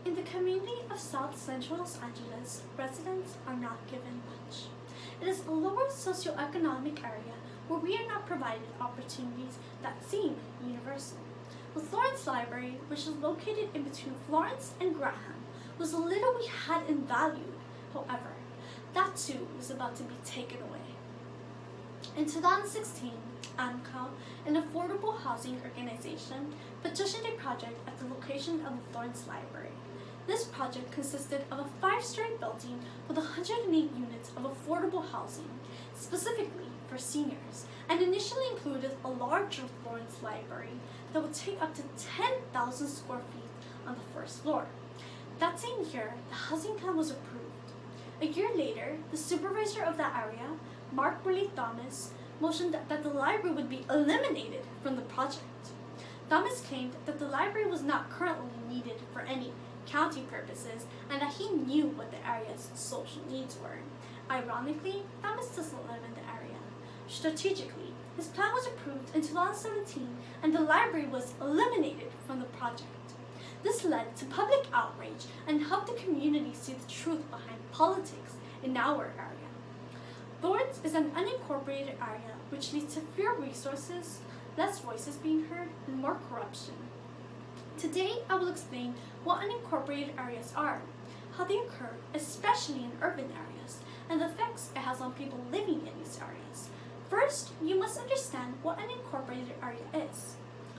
In the community of South Central Los Angeles, residents are not given much. It is a lower socioeconomic area where we are not provided opportunities that seem universal. The Florence Library, which is located in between Florence and Graham, was the little we had and valued. However, that too was about to be taken away. In 2016, AMCO, an affordable housing organization, petitioned a project at the location of the Florence Library. This project consisted of a 5-story building with 108 units of affordable housing, specifically for seniors, and initially included a larger Florence Library that would take up to 10,000 square feet on the first floor. That same year, the housing plan was approved. A year later, the supervisor of that area, Mark Burley Thomas, motioned that the library would be eliminated from the project. Thomas claimed that the library was not currently needed for any county purposes and that he knew what the area's social needs were. Ironically, Thomas doesn't live in the area. Strategically, his plan was approved in 2017 and the library was eliminated from the project. This led to public outrage and helped the community see the truth behind politics in our area. Florence is an unincorporated area which leads to fewer resources, less voices being heard, and more corruption. Today, I will explain what unincorporated areas are, how they occur, especially in urban areas, and the effects it has on people living in these areas. First, you must understand what an unincorporated area is.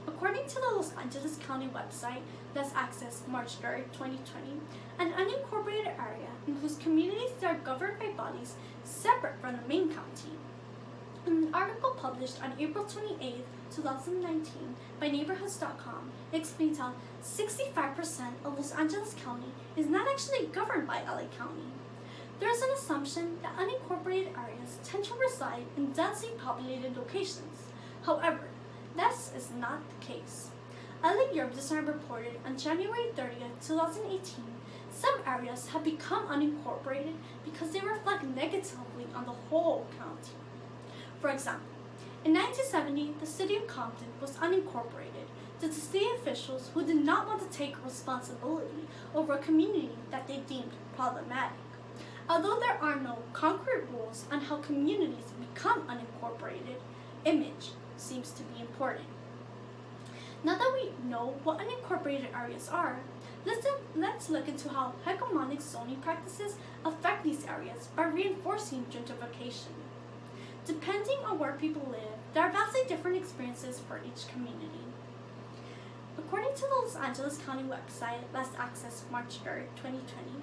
According to the Los Angeles County website that's accessed March 3rd, 2020, an unincorporated area includes communities that are governed by bodies separate from the main county. In an article published on April 28, 2019 by neighborhoods.com, it explains how 65% of Los Angeles County is not actually governed by LA County. There is an assumption that unincorporated areas tend to reside in densely populated locations. However, this is not the case. LA Urban Design reported on January 30, 2018, some areas have become unincorporated because they reflect negatively on the whole county. For example, in 1970, the city of Compton was unincorporated due to city officials who did not want to take responsibility over a community that they deemed problematic. Although there are no concrete rules on how communities become unincorporated, image seems to be important. Now that we know what unincorporated areas are, let's look into how hegemonic zoning practices affect these areas by reinforcing gentrification. Depending on where people live, there are vastly different experiences for each community. According to the Los Angeles County website, last accessed March 3rd, 2020,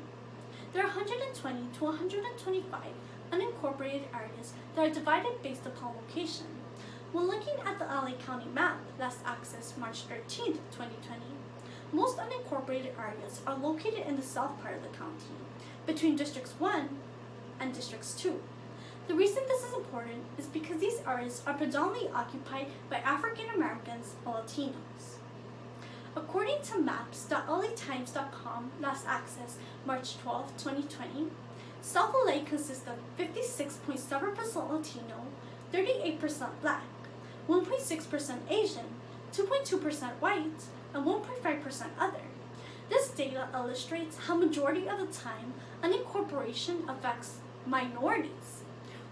there are 120 to 125 unincorporated areas that are divided based upon location. When looking at the LA County map, last accessed March 13th, 2020, most unincorporated areas are located in the south part of the county, between Districts 1 and Districts 2. The reason this is important is because these areas are predominantly occupied by African Americans and Latinos. According to maps.latimes.com, last accessed March 12, 2020, South LA consists of 56.7% Latino, 38% Black, 1.6% Asian, 2.2% white, and 1.5% other. This data illustrates how majority of the time unincorporation affects minorities,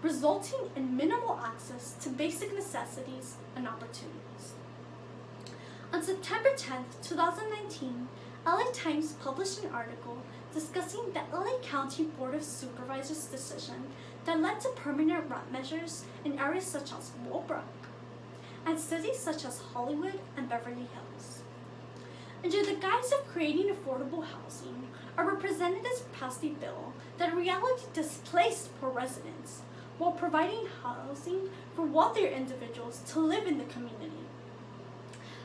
resulting in minimal access to basic necessities and opportunities. On September 10, 2019, LA Times published an article discussing the LA County Board of Supervisors' decision that led to permanent rent measures in areas such as Willowbrook and cities such as Hollywood and Beverly Hills. Under the guise of creating affordable housing, our representatives passed a bill that in reality displaced poor residents while providing housing for wealthier individuals to live in the community.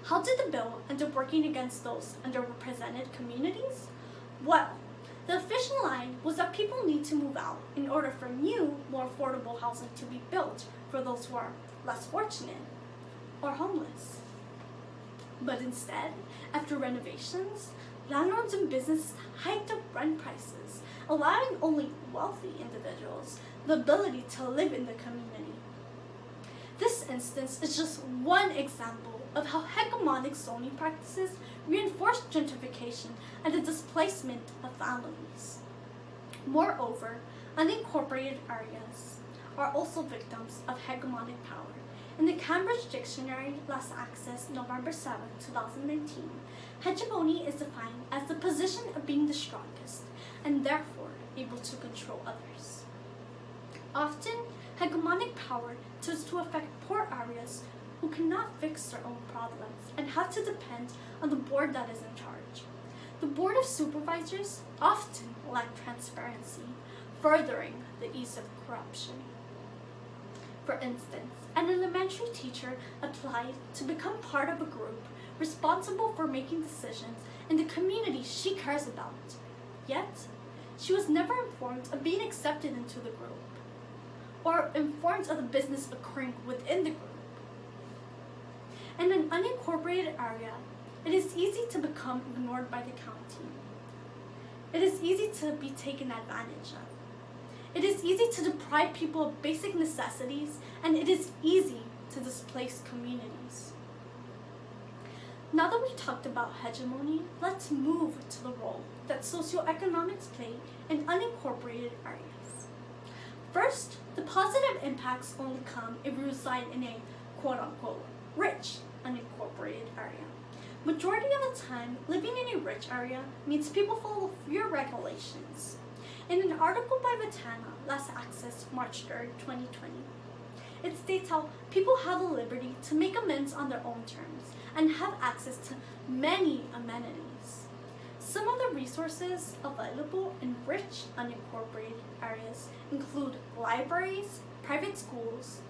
How did the bill end up working against those underrepresented communities? Well, the official line was that people need to move out in order for new, more affordable housing to be built for those who are less fortunate or homeless. But instead, after renovations, landlords and businesses hiked up rent prices, allowing only wealthy individuals the ability to live in the community. This instance is just one example of how hegemonic zoning practices reinforce gentrification and the displacement of families. Moreover, unincorporated areas are also victims of hegemonic power. In the Cambridge Dictionary, last accessed November 7, 2019, hegemony is defined as the position of being the strongest and therefore able to control others. Often, hegemonic power tends to affect poor areas who cannot fix their own problems and have to depend on the board that is in charge. The Board of Supervisors often lack transparency, furthering the ease of corruption. For instance, an elementary teacher applied to become part of a group responsible for making decisions in the community she cares about. Yet, she was never informed of being accepted into the group or informed of the business occurring within the group. In an unincorporated area, it is easy to become ignored by the county. It is easy to be taken advantage of. It is easy to deprive people of basic necessities, and it is easy to displace communities. Now that we talked about hegemony, let's move to the role that socioeconomics play in unincorporated areas. First, the positive impacts only come if we reside in a quote-unquote rich unincorporated area. Majority of the time, living in a rich area means people follow fewer regulations. In an article by Vitana, last accessed March 3, 2020, it states how people have the liberty to make amends on their own terms and have access to many amenities. Some of the resources available in rich unincorporated areas include libraries, private schools,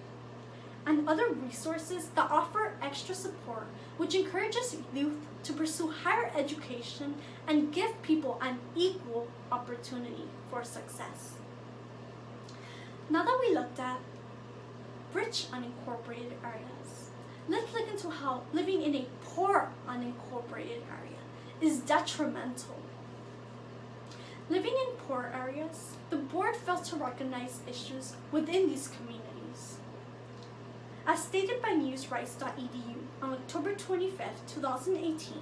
and other resources that offer extra support, which encourages youth to pursue higher education and give people an equal opportunity for success. Now that we looked at rich unincorporated areas, let's look into how living in a poor unincorporated area is detrimental. Living in poor areas, the board fails to recognize issues within these communities. As stated by newsrights.edu on October 25, 2018,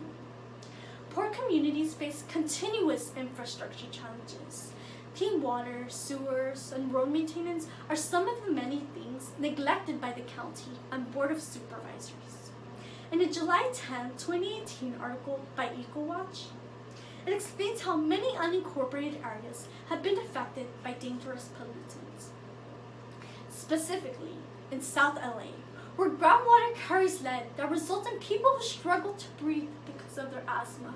poor communities face continuous infrastructure challenges. Clean water, sewers, and road maintenance are some of the many things neglected by the county and Board of Supervisors. In a July 10, 2018 article by EcoWatch, it explains how many unincorporated areas have been affected by dangerous pollutants. Specifically, in South LA, where groundwater carries lead that results in people who struggle to breathe because of their asthma,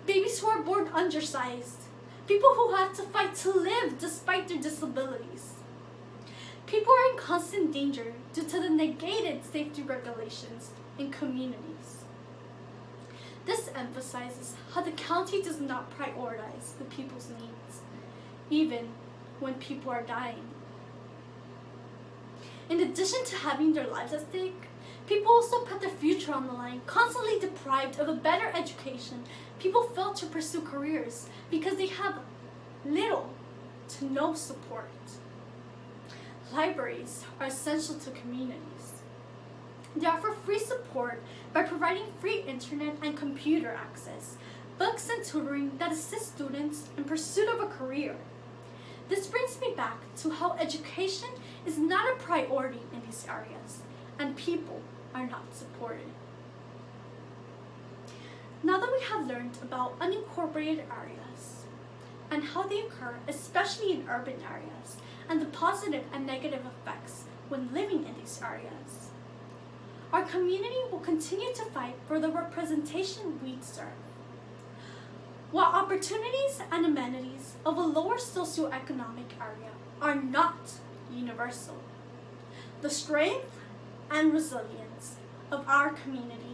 babies who are born undersized, people who have to fight to live despite their disabilities. People are in constant danger due to the negated safety regulations in communities. This emphasizes how the county does not prioritize the people's needs, even when people are dying. In addition to having their lives at stake, people also put their future on the line. Constantly deprived of a better education, people fail to pursue careers because they have little to no support. Libraries are essential to communities. They offer free support by providing free internet and computer access, books and tutoring that assist students in pursuit of a career. This brings me back to how education is not a priority in these areas, and people are not supported. Now that we have learned about unincorporated areas and how they occur, especially in urban areas, and the positive and negative effects when living in these areas, our community will continue to fight for the representation we deserve. While opportunities and amenities of a lower socioeconomic area are not universal, the strength and resilience of our community